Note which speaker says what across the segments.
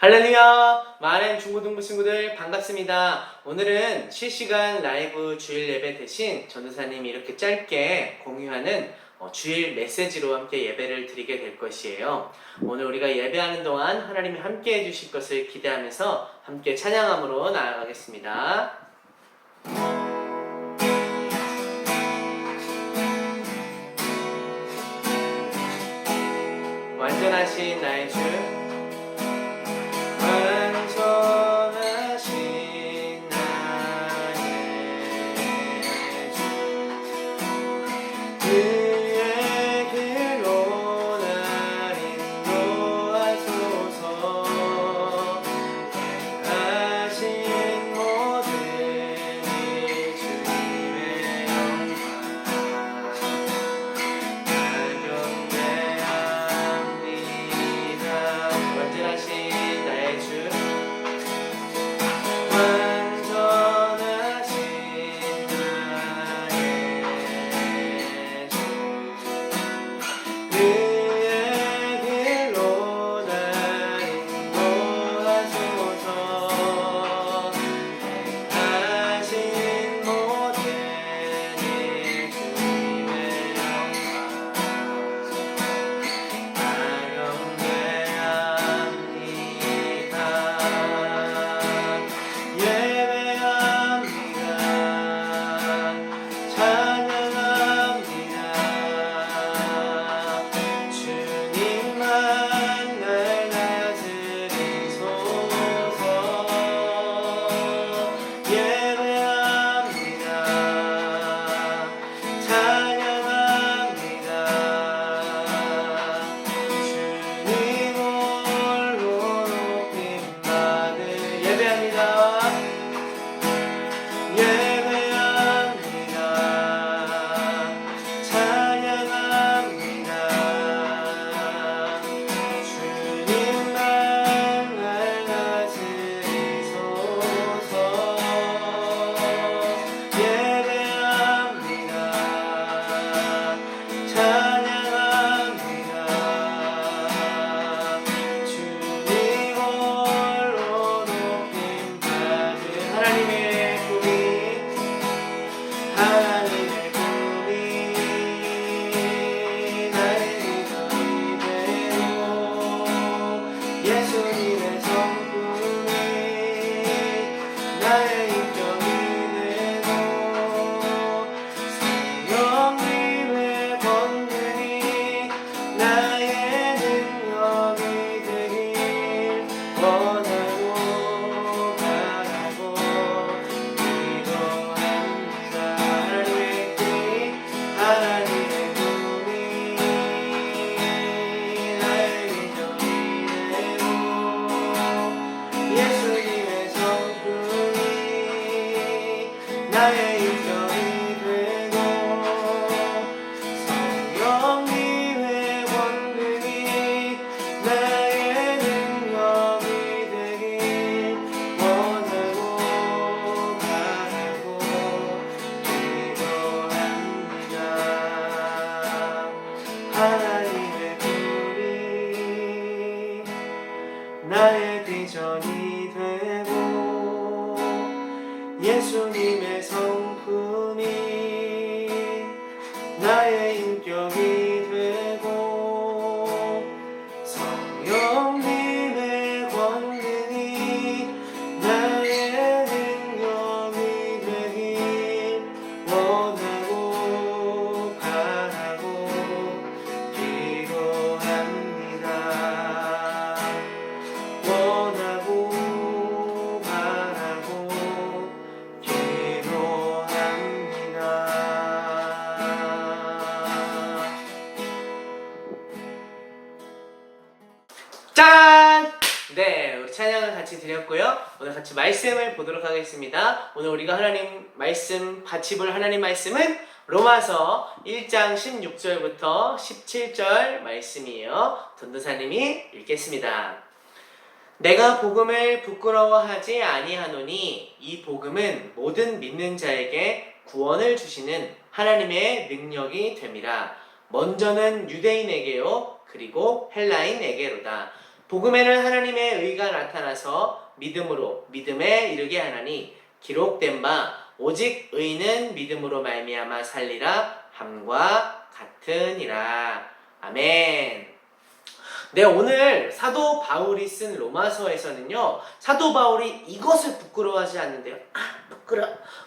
Speaker 1: 할렐루야! 많은 중고등부 친구들 반갑습니다. 오늘은 실시간 라이브 주일 예배 대신 전도사님이 이렇게 짧게 공유하는 주일 메시지로 함께 예배를 드리게 될 것이에요. 오늘 우리가 예배하는 동안 하나님이 함께 해주실 것을 기대하면서 함께 찬양함으로 나아가겠습니다. 완전하신 나의 주, 완전하신 나의 주, 그의 길로 날 인도하소서. 하신 모든 일 주님의 영광 경배합니다. 완전하신 나의 주, 완전하신 나의 주, 그의 길로 날 인도하소서. 하신 모든 일 주님의 영광 경배합니다. 예배합니다. 찬양합니다. 주님만 날 다스리소서. 예배합니다. 찬양합니다. 주님 홀로 높임받을 예배합니다. 예배합니다. 찬양합니다. 주님만 날 다스리소서. 예배합니다. 찬양합니다. 주님 홀로 높임받을 하나님의 꿈이 나의 비전이 되고 예수님의 성품이 나의 인격이 되고 성령님의 권능이 나의 능력이 되길 원하고 바라고 기도합니다. 하나님의 꿈이 나의 비전이 되고 예수님의 성품이 나의 인격이 되고 성령님의 권능이 나의 능력이 되길 원하고 바라고 기도합니다. 하나님의 꿈이 나의 비전이 되고 예수님의 성품이 나의 인격이 되고 성령님의 권능이 나의 능력이 되길 원하고 바라고 기도합니다. 원하고 바라고 기도합니다. 짠! 네, 우리 찬양을 같이 드렸고요. 오늘 같이 말씀을 보도록 하겠습니다. 오늘 우리가 하나님 말씀, 같이 볼 하나님 말씀은 로마서 1장 16절부터 17절 말씀이에요. 전도사님이 읽겠습니다. 내가 복음을 부끄러워하지 아니하노니 이 복음은 모든 믿는 자에게 구원을 주시는 하나님의 능력이 됨이라. 먼저는 유대인에게요 그리고 헬라인에게로다. 복음에는 하나님의 의가 나타나서 믿음으로 믿음에 이르게 하나니 기록된 바 오직 의는 믿음으로 말미암아 살리라 함과 같으니라. 아멘. 네, 오늘 사도 바울이 쓴 로마서에서는요, 사도 바울이 이것을 부끄러워하지 않는데요.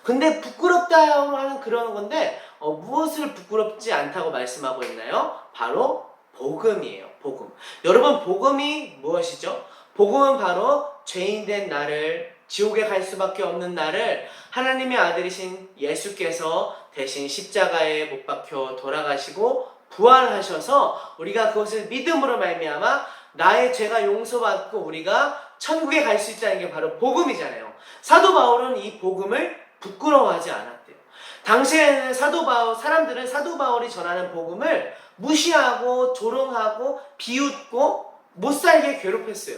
Speaker 1: 근데 부끄럽다고 하는 그런 건데, 무엇을 부끄럽지 않다고 말씀하고 있나요? 바로 복음이에요, 복음. 여러분, 복음이 무엇이죠? 복음은 바로 죄인된 나를, 지옥에 갈 수밖에 없는 나를 하나님의 아들이신 예수께서 대신 십자가에 못 박혀 돌아가시고 부활하셔서 우리가 그것을 믿음으로 말미암아 나의 죄가 용서받고 우리가 천국에 갈 수 있다는 게 바로 복음이잖아요. 사도 바울은 이 복음을 부끄러워하지 않았대요. 당시에는 사람들은 사도 바울이 전하는 복음을 무시하고 조롱하고 비웃고 못살게 괴롭혔어요.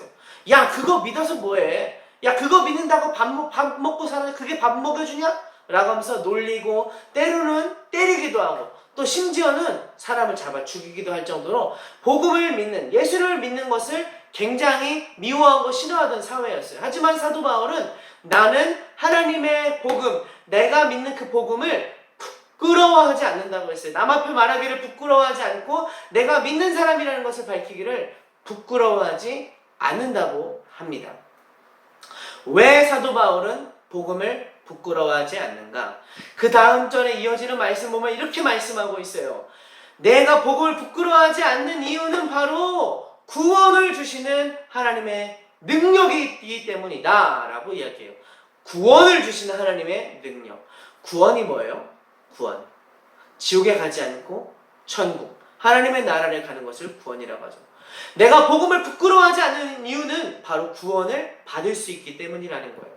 Speaker 1: 야, 그거 믿어서 뭐해? 야, 그거 믿는다고 밥 먹고 사는 그게 밥 먹여주냐? 라고 하면서 놀리고 때로는 때리기도 하고 또 심지어는 사람을 잡아 죽이기도 할 정도로 복음을 믿는, 예수를 믿는 것을 굉장히 미워하고 싫어하던 사회였어요. 하지만 사도 바울은 나는 하나님의 복음, 내가 믿는 그 복음을 부끄러워하지 않는다고 했어요. 남 앞에 말하기를 부끄러워하지 않고 내가 믿는 사람이라는 것을 밝히기를 부끄러워하지 않는다고 합니다. 왜 사도 바울은 복음을 부끄러워하지 않는가? 그 다음 절에 이어지는 말씀 보면 이렇게 말씀하고 있어요. 내가 복음을 부끄러워하지 않는 이유는 바로 구원을 주시는 하나님의 능력이 있기 때문이다 라고 이야기해요. 구원을 주시는 하나님의 능력. 구원이 뭐예요? 구원. 지옥에 가지 않고 천국, 하나님의 나라를 가는 것을 구원이라고 하죠. 내가 복음을 부끄러워하지 않는 이유는 바로 구원을 받을 수 있기 때문이라는 거예요.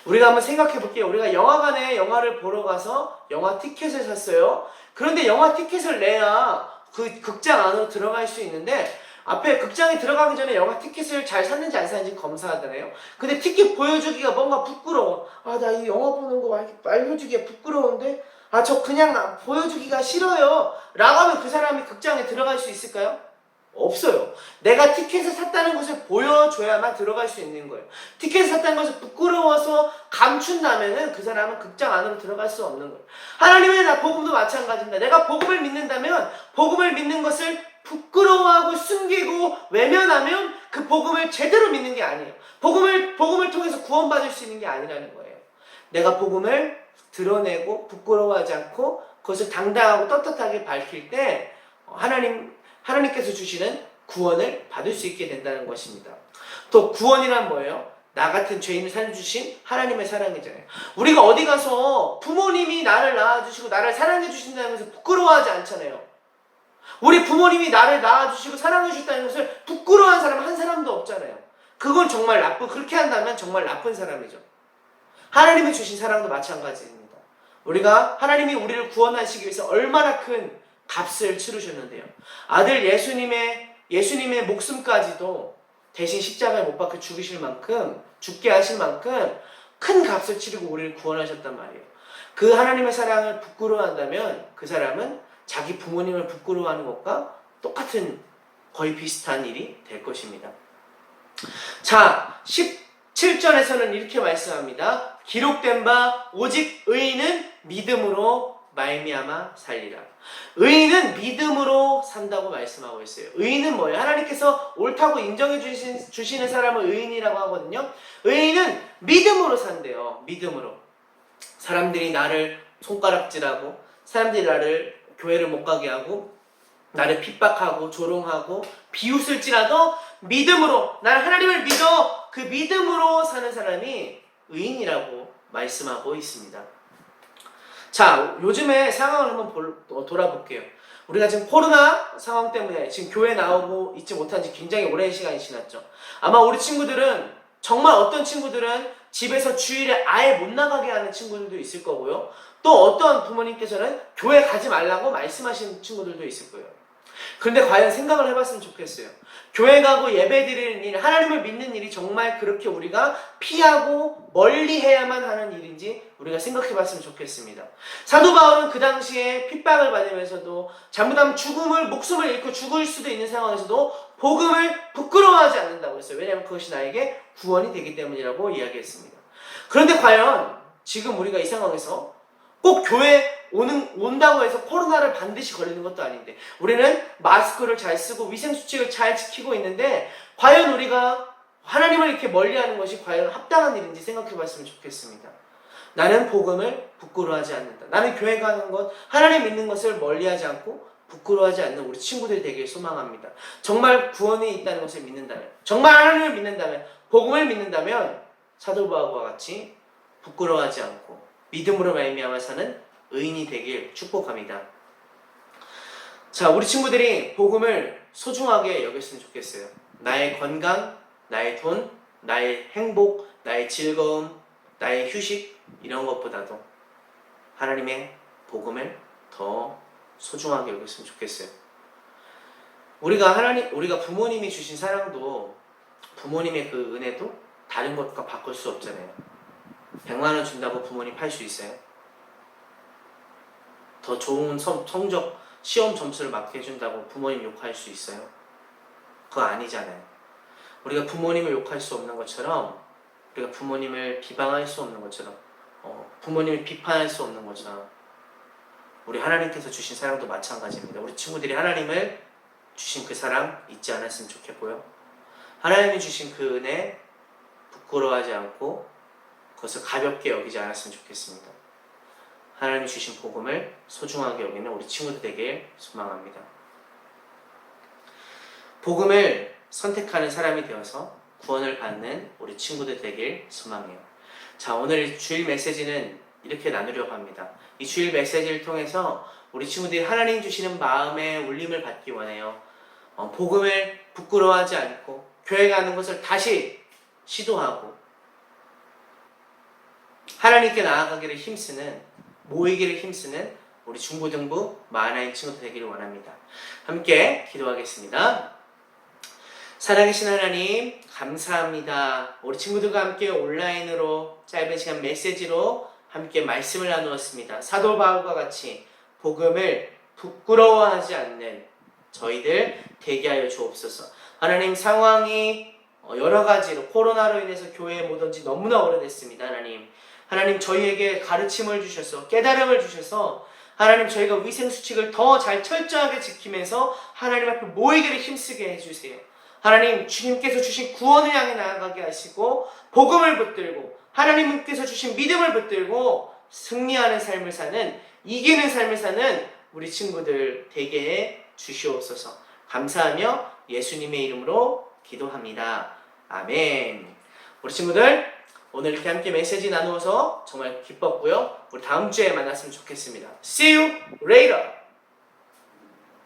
Speaker 1: 우리가 한번 생각해 볼게요. 우리가 영화관에 영화를 보러 가서 영화 티켓을 샀어요. 그런데 영화 티켓을 내야 그 극장 안으로 들어갈 수 있는데 앞에 극장에 들어가기 전에 영화 티켓을 잘 샀는지 안 샀는지 검사하잖아요. 근데 티켓 보여주기가 뭔가 부끄러워. 아, 나 이 영화 보는 거 알려주기가 부끄러운데 저 그냥 보여주기가 싫어요 라고 하면 그 사람이 극장에 들어갈 수 있을까요? 없어요. 내가 티켓을 샀다는 것을 보여줘야만 들어갈 수 있는 거예요. 티켓을 샀다는 것을 부끄러워서 감춘다면은 그 사람은 극장 안으로 들어갈 수 없는 거예요. 하나님의 복음도 마찬가지입니다. 내가 복음을 믿는다면 복음을 믿는 것을 부끄러워하고 숨기고 외면하면 그 복음을 제대로 믿는 게 아니에요. 복음을 통해서 구원받을 수 있는 게 아니라는 거예요. 내가 복음을 드러내고 부끄러워하지 않고 그것을 당당하고 떳떳하게 밝힐 때 하나님께서 주시는 구원을 받을 수 있게 된다는 것입니다. 또 구원이란 뭐예요? 나 같은 죄인을 살려주신 하나님의 사랑이잖아요. 우리가 어디 가서 부모님이 나를 낳아주시고 나를 사랑해 주신다는 것을 부끄러워하지 않잖아요. 우리 부모님이 나를 낳아주시고 사랑해 주셨다는 것을 부끄러워한 사람 한 사람도 없잖아요. 그건 정말 그렇게 한다면 정말 나쁜 사람이죠. 하나님이 주신 사랑도 마찬가지입니다. 우리가 하나님이 우리를 구원하시기 위해서 얼마나 큰 값을 치르셨는데요. 아들 예수님의 목숨까지도 대신 십자가에 못 박혀 죽게 하실 만큼 큰 값을 치르고 우리를 구원하셨단 말이에요. 그 하나님의 사랑을 부끄러워한다면 그 사람은 자기 부모님을 부끄러워하는 것과 똑같은 거의 비슷한 일이 될 것입니다. 자, 17절에서는 이렇게 말씀합니다. 기록된 바 오직 의인은 믿음으로 말미암아 살리라. 의인은 믿음으로 산다고 말씀하고 있어요. 의인은 뭐예요? 하나님께서 옳다고 인정해 주시는 사람을 의인이라고 하거든요. 의인은 믿음으로 산대요. 믿음으로. 사람들이 나를 손가락질하고 사람들이 나를 교회를 못 가게 하고 나를 핍박하고 조롱하고 비웃을지라도 믿음으로 나는 하나님을 믿어 그 믿음으로 사는 사람이 의인이라고 말씀하고 있습니다. 자, 요즘의 상황을 한번 돌아볼게요. 우리가 지금 코로나 상황 때문에 지금 교회 나오고 있지 못한 지 굉장히 오랜 시간이 지났죠. 아마 우리 친구들은 정말 어떤 친구들은 집에서 주일에 아예 못 나가게 하는 친구들도 있을 거고요. 또 어떤 부모님께서는 교회 가지 말라고 말씀하시는 친구들도 있을 거예요. 그런데 과연 생각을 해봤으면 좋겠어요. 교회 가고 예배 드리는 일, 하나님을 믿는 일이 정말 그렇게 우리가 피하고 멀리 해야만 하는 일인지 우리가 생각해봤으면 좋겠습니다. 사도 바울은 그 당시에 핍박을 받으면서도 잘못하면 목숨을 잃고 죽을 수도 있는 상황에서도 복음을 부끄러워하지 않는다고 했어요. 왜냐하면 그것이 나에게 구원이 되기 때문이라고 이야기했습니다. 그런데 과연 지금 우리가 이 상황에서 꼭 교회 온다고 해서 코로나를 반드시 걸리는 것도 아닌데, 우리는 마스크를 잘 쓰고 위생수칙을 잘 지키고 있는데, 과연 우리가 하나님을 이렇게 멀리하는 것이 과연 합당한 일인지 생각해 봤으면 좋겠습니다. 나는 복음을 부끄러워하지 않는다. 나는 교회 가는 것, 하나님 믿는 것을 멀리하지 않고 부끄러워하지 않는 우리 친구들이 되길 소망합니다. 정말 구원이 있다는 것을 믿는다면, 정말 하나님을 믿는다면, 복음을 믿는다면 사도 바울과 같이 부끄러워하지 않고 믿음으로 말미암아 사는 의인이 되길 축복합니다. 자, 우리 친구들이 복음을 소중하게 여겼으면 좋겠어요. 나의 건강, 나의 돈, 나의 행복, 나의 즐거움, 나의 휴식, 이런 것보다도 하나님의 복음을 더 소중하게 여겼으면 좋겠어요. 우리가 부모님이 주신 사랑도, 부모님의 그 은혜도 다른 것과 바꿀 수 없잖아요. 100만 원 준다고 부모님 팔 수 있어요? 더 좋은 성적, 시험 점수를 맞게 해준다고 부모님 욕할 수 있어요? 그거 아니잖아요. 우리가 부모님을 욕할 수 없는 것처럼, 우리가 부모님을 비방할 수 없는 것처럼, 부모님을 비판할 수 없는 것처럼, 우리 하나님께서 주신 사랑도 마찬가지입니다. 우리 친구들이 하나님을 주신 그 사랑 잊지 않았으면 좋겠고요. 하나님이 주신 그 은혜 부끄러워하지 않고 그것을 가볍게 여기지 않았으면 좋겠습니다. 하나님이 주신 복음을 소중하게 여기는 우리 친구들 되길 소망합니다. 복음을 선택하는 사람이 되어서 구원을 받는 우리 친구들 되길 소망해요. 자, 오늘 주일 메시지는 이렇게 나누려고 합니다. 이 주일 메시지를 통해서 우리 친구들이 하나님 주시는 마음의 울림을 받기 원해요. 복음을 부끄러워하지 않고 교회 가는 것을 다시 시도하고 하나님께 나아가기를 힘쓰는, 모이기를 힘쓰는 우리 중고등부 만화인 친구들 되기를 원합니다. 함께 기도하겠습니다. 살아계신 하나님, 감사합니다. 우리 친구들과 함께 온라인으로 짧은 시간 메시지로 함께 말씀을 나누었습니다. 사도 바울과 같이 복음을 부끄러워하지 않는 저희들 되게 하여 주옵소서. 하나님, 상황이 여러 가지로 코로나로 인해서 교회에 못 온 지 너무나 오래됐습니다. 하나님 저희에게 가르침을 주셔서, 깨달음을 주셔서 하나님 저희가 위생수칙을 더 잘 철저하게 지키면서 하나님 앞에 모이기를 힘쓰게 해주세요. 하나님, 주님께서 주신 구원을 향해 나아가게 하시고 복음을 붙들고 하나님께서 주신 믿음을 붙들고 승리하는 삶을 사는, 이기는 삶을 사는 우리 친구들 되게 해 주시옵소서. 감사하며 예수님의 이름으로 기도합니다. 아멘. 우리 친구들, 오늘 이렇게 함께 메시지 나누어서 정말 기뻤고요. 우리 다음 주에 만났으면 좋겠습니다. See you later!